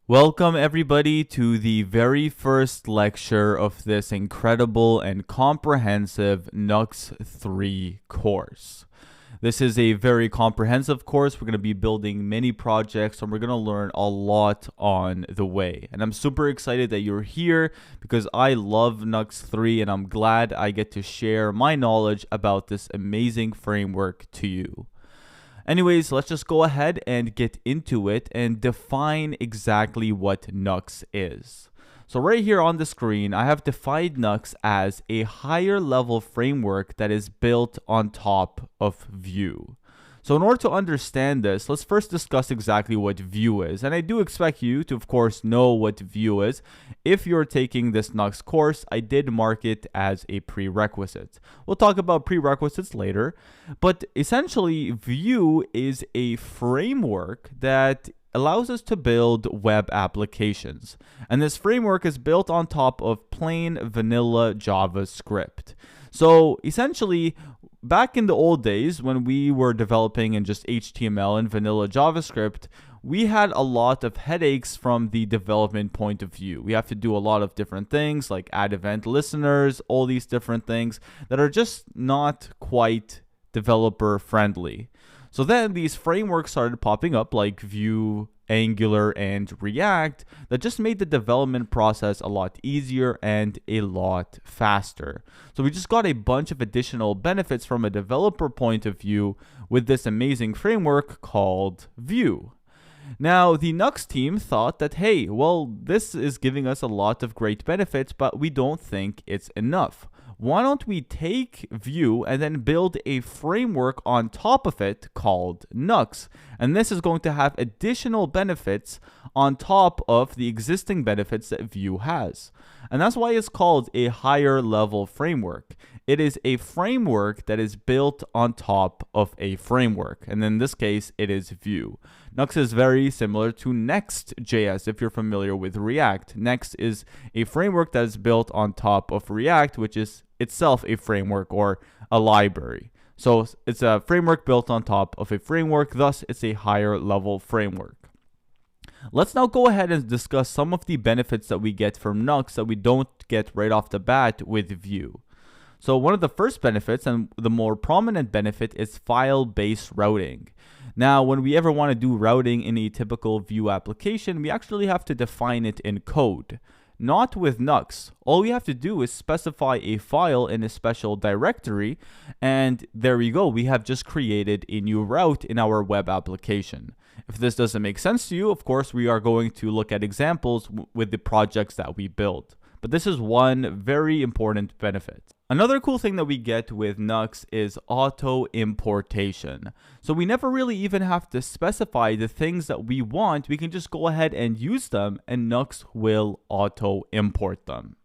Welcome, everybody, to the very first lecture of this incredible and comprehensive Nux 3 course. This is a very comprehensive course. We're going to be building many projects and we're going to learn a lot on the way. And I'm super excited that you're here because I love Nux 3 and I'm glad I get to share my knowledge about this amazing framework to you. Anyways, let's just go ahead and get into it and define exactly what Nux is. So right here on the screen, I have defined Nux as a higher level framework that is built on top of Vue. So in order to understand this, let's first discuss exactly what Vue is. And I do expect you to, of course, know what Vue is. If you're taking this Nux course, I did mark it as a prerequisite. We'll talk about prerequisites later. But essentially, Vue is a framework that allows us to build web applications. And this framework is built on top of plain vanilla JavaScript. So essentially, back in the old days when we were developing in just HTML and vanilla JavaScript, we had a lot of headaches from the development point of view. We have to do a lot of different things like add event listeners, all these different things that are just not quite developer friendly. So then these frameworks started popping up like Vue, Angular, and React that just made the development process a lot easier and a lot faster. So we just got a bunch of additional benefits from a developer point of view with this amazing framework called Vue. Now, the Nux team thought that, hey, well, this is giving us a lot of great benefits, but we don't think it's enough. Why don't we take Vue and then build a framework on top of it called Nux? And this is going to have additional benefits on top of the existing benefits that Vue has. And that's why it's called a higher level framework. It is a framework that is built on top of a framework. And in this case, it is Vue. Nux is very similar to Next.js if you're familiar with React. Next is a framework that is built on top of React, which is itself a framework or a library. So it's a framework built on top of a framework, thus it's a higher level framework. Let's now go ahead and discuss some of the benefits that we get from Nux that we don't get right off the bat with Vue. So one of the first benefits and the more prominent benefit is file-based routing. Now, when we ever want to do routing in a typical Vue application, we actually have to define it in code. Not with Nux. All we have to do is specify a file in a special directory, and there we go. We have just created a new route in our web application. If this doesn't make sense to you, of course, we are going to look at examples with the projects that we build. But this is one very important benefit. Another cool thing that we get with Nux is auto importation. So we never really even have to specify the things that we want. We can just go ahead and use them and Nux will auto import them.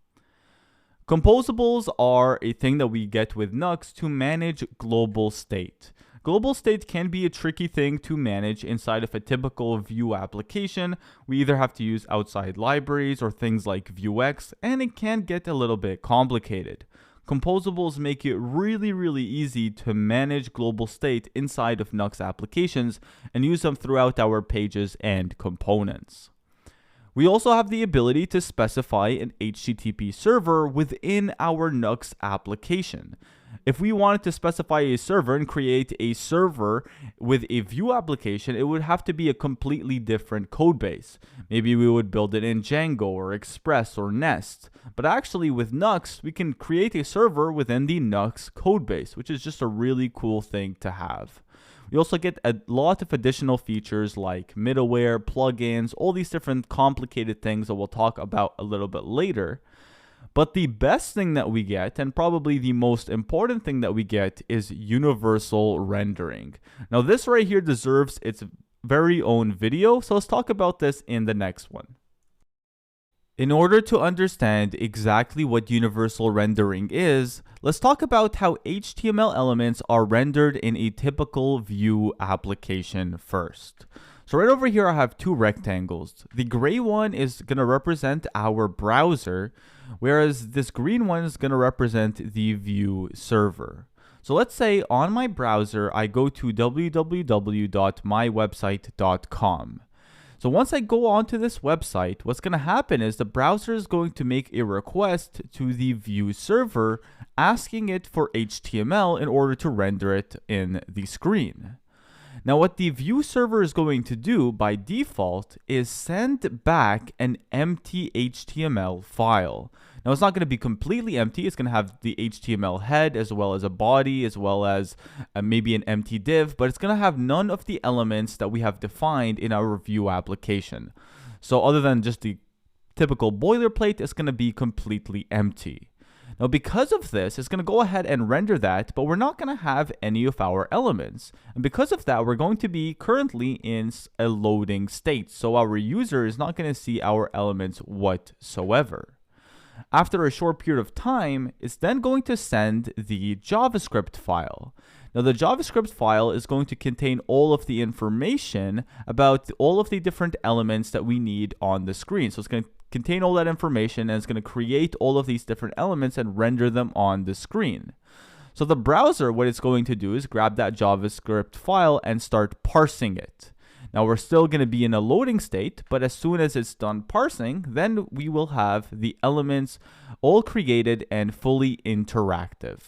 Composables are a thing that we get with Nux to manage global state. Global state can be a tricky thing to manage inside of a typical Vue application. We either have to use outside libraries or things like Vuex, and it can get a little bit complicated. Composables make it really easy to manage global state inside of Nux applications and use them throughout our pages and components. We also have the ability to specify an HTTP server within our Nux application. If we wanted to specify a server and create a server with a Vue application, it would have to be a completely different code base. Maybe we would build it in Django or Express or Nest. But actually with Nux, we can create a server within the Nux code base, which is just a really cool thing to have. We also get a lot of additional features like middleware, plugins, all these different complicated things that we'll talk about a little bit later. But the best thing that we get, and probably the most important thing that we get, is universal rendering. Now this right here deserves its very own video, so let's talk about this in the next one. In order to understand exactly what universal rendering is, let's talk about how HTML elements are rendered in a typical Vue application first. So right over here I have two rectangles. The gray one is going to represent our browser, whereas this green one is going to represent the Vue server. So let's say on my browser I go to www.mywebsite.com. So once I go onto this website, what's going to happen is the browser is going to make a request to the Vue server asking it for HTML in order to render it in the screen. Now, what the Vue server is going to do by default is send back an empty HTML file. Now, it's not going to be completely empty. It's going to have the HTML head as well as a body, as well as maybe an empty div, but it's going to have none of the elements that we have defined in our Vue application. So other than just the typical boilerplate, it's going to be completely empty. Now, because of this, it's going to go ahead and render that, but we're not going to have any of our elements. And because of that, we're going to be currently in a loading state. So our user is not going to see our elements whatsoever. After a short period of time, it's then going to send the JavaScript file. Now, the JavaScript file is going to contain all of the information about all of the different elements that we need on the screen. So it's going to contain all that information, and it's going to create all of these different elements and render them on the screen. So the browser, what it's going to do is grab that JavaScript file and start parsing it. Now, we're still going to be in a loading state, but as soon as it's done parsing, then we will have the elements all created and fully interactive.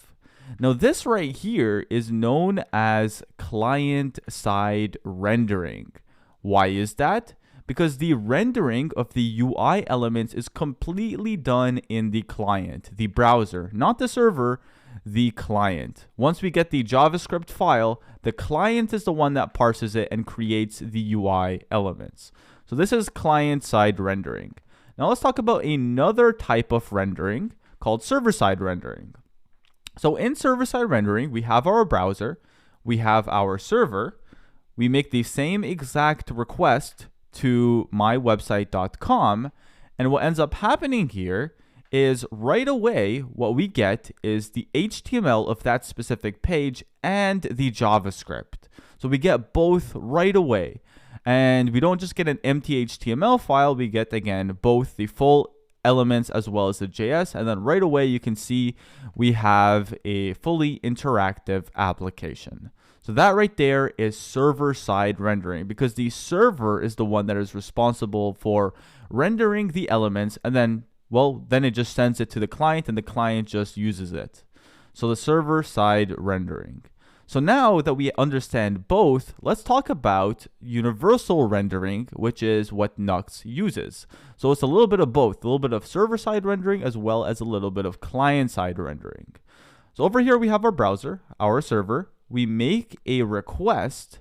Now, this right here is known as client-side rendering. Why is that? Because the rendering of the UI elements is completely done in the client, the browser, not the server, the client. Once we get the JavaScript file, the client is the one that parses it and creates the UI elements. So this is client-side rendering. Now let's talk about another type of rendering called server-side rendering. So in server-side rendering, we have our browser, we have our server, we make the same exact request to mywebsite.com, and what ends up happening here is right away what we get is the HTML of that specific page and the JavaScript. So we get both right away, and we don't just get an empty HTML file, we get again both the full elements as well as the JS, and then right away you can see we have a fully interactive application. So that right there is server-side rendering, because the server is the one that is responsible for rendering the elements, and then, well, then it just sends it to the client and the client just uses it. So the server-side rendering. So now that we understand both, let's talk about universal rendering, which is what Nuxt uses. So it's a little bit of both, a little bit of server-side rendering as well as a little bit of client-side rendering. So over here we have our browser, our server. We make a request,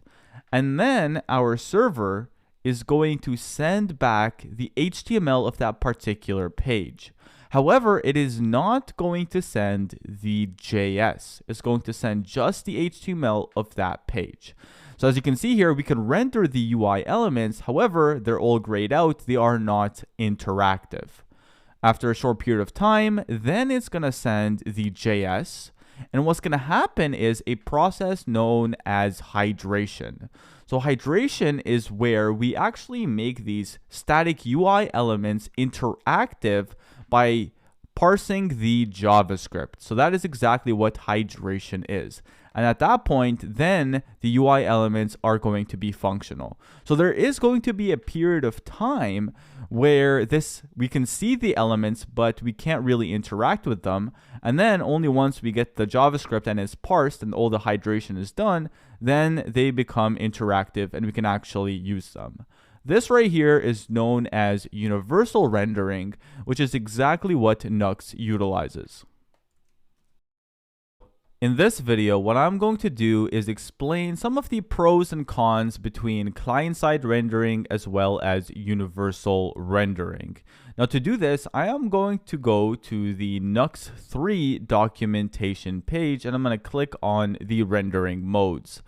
and then our server is going to send back the HTML of that particular page. However, it is not going to send the JS. It's going to send just the HTML of that page. So as you can see here, we can render the UI elements. However, they're all grayed out. They are not interactive. After a short period of time, then it's going to send the JS. And what's going to happen is a process known as hydration. So hydration is where we actually make these static UI elements interactive by parsing the JavaScript. So that is exactly what hydration is. And at that point, then the UI elements are going to be functional. So there is going to be a period of time where we can see the elements, but we can't really interact with them. And then only once we get the JavaScript and it's parsed and all the hydration is done, then they become interactive and we can actually use them. This right here is known as universal rendering, which is exactly what Nuxt utilizes. In this video, what I'm going to do is explain some of the pros and cons between client-side rendering as well as universal rendering. Now to do this, I am going to go to the Nuxt 3 documentation page, and I'm going to click on the rendering modes.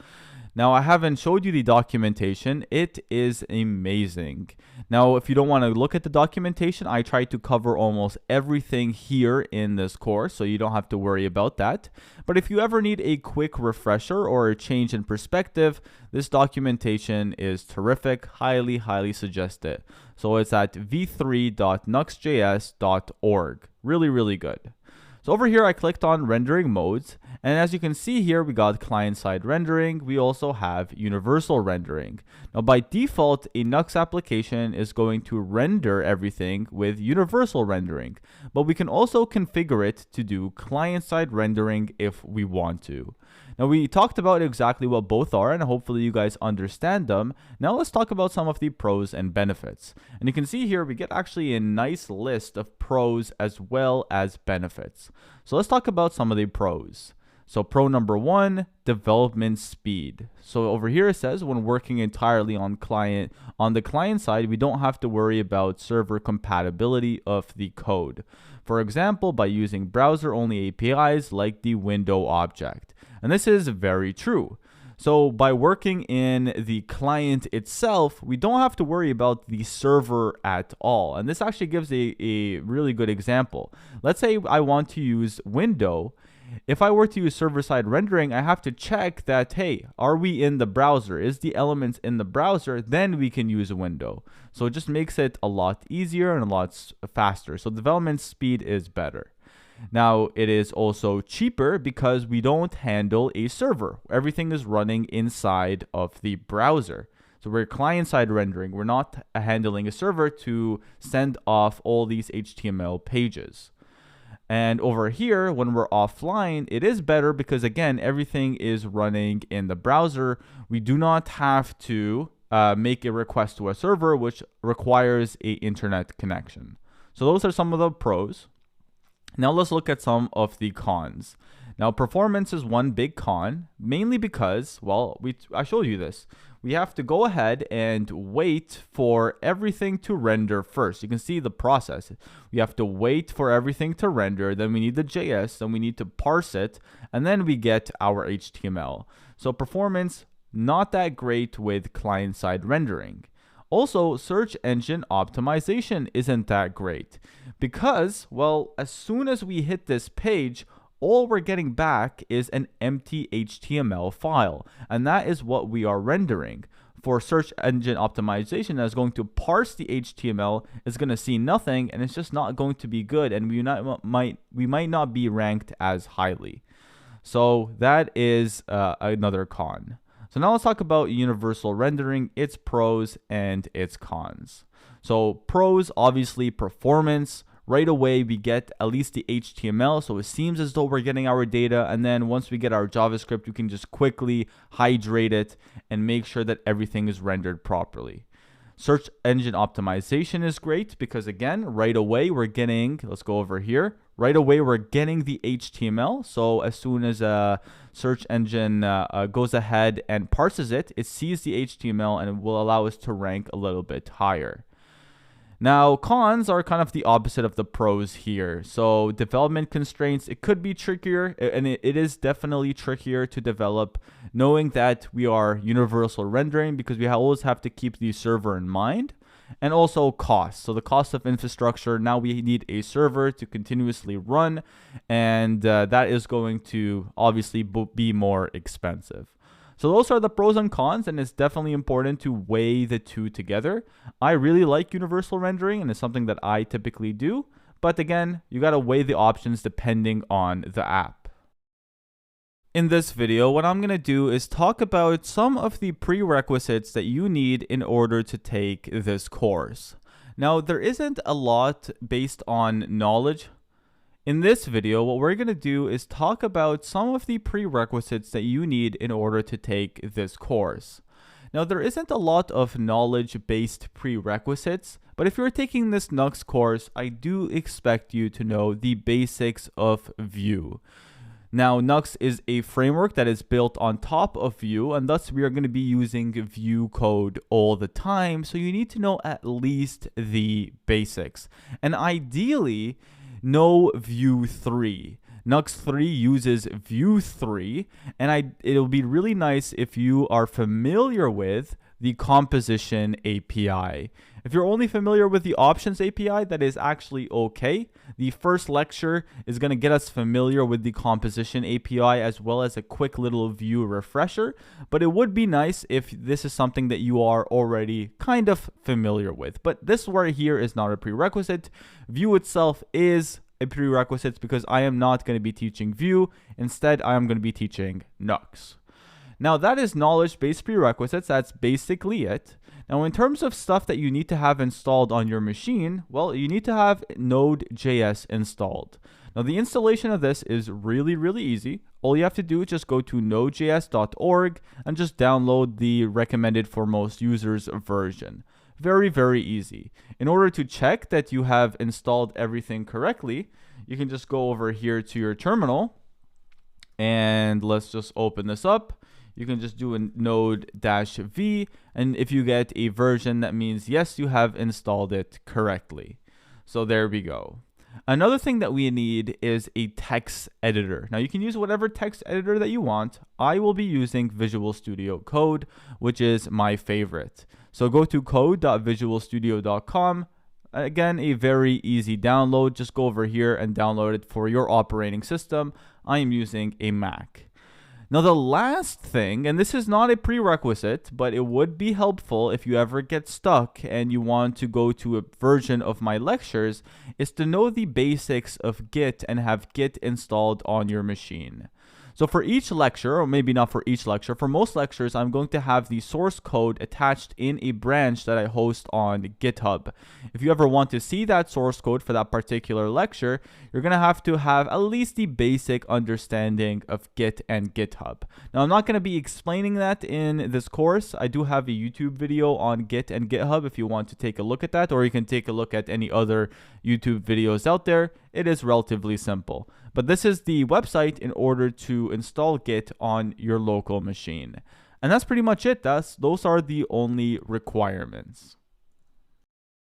Now, I haven't showed you the documentation. It is amazing. Now, if you don't want to look at the documentation, I try to cover almost everything here in this course, so you don't have to worry about that. But if you ever need a quick refresher or a change in perspective, this documentation is terrific. Highly, highly suggest it. So it's at v3.nuxtjs.org. Really, really good. So over here, I clicked on rendering modes, And as you can see here, we got client-side rendering. We also have universal rendering. Now, by default, a Nux application is going to render everything with universal rendering, but we can also configure it to do client-side rendering if we want to. Now, we talked about exactly what both are, and hopefully you guys understand them. Now, let's talk about some of the pros and benefits. And you can see here, we get actually a nice list of pros as well as benefits. So let's talk about some of the pros. So pro number one, development speed. So over here it says when working entirely on the client side, we don't have to worry about server compatibility of the code. For example, by using browser-only APIs like the window object. And this is very true. So by working in the client itself, we don't have to worry about the server at all. And this actually gives a really good example. Let's say I want to use window. If I were to use server-side rendering, I have to check that, hey, are we in the browser? Is the elements in the browser? Then we can use a window. So it just makes it a lot easier and a lot faster. So development speed is better. Now, it is also cheaper because we don't handle a server. Everything is running inside of the browser. So we're client-side rendering. We're not handling a server to send off all these HTML pages. And over here, when we're offline, it is better because, again, everything is running in the browser. We do not have to make a request to a server, which requires an internet connection. So those are some of the pros. Now let's look at some of the cons. Now, performance is one big con, mainly because, well, I showed you this. We have to go ahead and wait for everything to render first. You can see the process. We have to wait for everything to render, then we need the JS, then we need to parse it, and then we get our HTML. So performance, not that great with client-side rendering. Also, search engine optimization isn't that great because, well, as soon as we hit this page, all we're getting back is an empty HTML file, and that is what we are rendering. For search engine optimization, that's going to parse the HTML, is going to see nothing, and it's just not going to be good, and we might not be ranked as highly. So that is another con. So now let's talk about universal rendering, its pros and its cons. So pros, obviously performance. Right away, we get at least the HTML, so it seems as though we're getting our data, and then once we get our JavaScript, we can just quickly hydrate it and make sure that everything is rendered properly. Search engine optimization is great because, again, right away we're getting, let's go over here, right away we're getting the HTML, so as soon as a search engine goes ahead and parses it, it sees the HTML and it will allow us to rank a little bit higher. Now, cons are kind of the opposite of the pros here. So development constraints, it could be trickier, and it is definitely trickier to develop knowing that we are universal rendering because we always have to keep the server in mind. And also cost. So the cost of infrastructure, now we need a server to continuously run, and that is going to obviously be more expensive. So those are the pros and cons, and it's definitely important to weigh the two together. I really like universal rendering, and it's something that I typically do. But again, you got to weigh the options depending on the app. In this video, what I'm going to do is talk about some of the prerequisites that you need in order to take this course. Now, there isn't a lot based on knowledge. In this video, what we're going to do is talk about some of the prerequisites that you need in order to take this course. Now, there isn't a lot of knowledge-based prerequisites, but if you're taking this Nux course, I do expect you to know the basics of Vue. Now, Nux is a framework that is built on top of Vue, and thus we are going to be using Vue code all the time, so you need to know at least the basics. And ideally, know Vue 3. Nux 3 uses Vue 3, and it'll be really nice if you are familiar with the composition API. If you're only familiar with the options API, that is actually okay. The first lecture is going to get us familiar with the composition API as well as a quick little Vue refresher, but it would be nice if this is something that you are already kind of familiar with. But this right here is not a prerequisite. Vue itself is a prerequisite because I am not going to be teaching Vue. Instead, I am going to be teaching Nux. Now, that is knowledge-based prerequisites. That's basically it. Now, in terms of stuff that you need to have installed on your machine, well, you need to have Node.js installed. Now, the installation of this is really, really easy. All you have to do is just go to nodejs.org and just download the recommended for most users version. Very, very easy. In order to check that you have installed everything correctly, you can just go over here to your terminal and let's just open this up. You can just do a node-v, and if you get a version, that means yes, you have installed it correctly. So there we go. Another thing that we need is a text editor. Now, you can use whatever text editor that you want. I will be using Visual Studio Code, which is my favorite. So go to code.visualstudio.com. Again, a very easy download. Just go over here and download it for your operating system. I am using a Mac. Now, the last thing, and this is not a prerequisite, but it would be helpful if you ever get stuck and you want to go to a version of my lectures, is to know the basics of Git and have Git installed on your machine. So for each lecture, or maybe not for each lecture, for most lectures, I'm going to have the source code attached in a branch that I host on GitHub. If you ever want to see that source code for that particular lecture, you're going to have at least the basic understanding of Git and GitHub. Now, I'm not going to be explaining that in this course. I do have a YouTube video on Git and GitHub if you want to take a look at that, or you can take a look at any other YouTube videos out there. It is relatively simple. But this is the website in order to install Git on your local machine. And that's pretty much it. Those are the only requirements.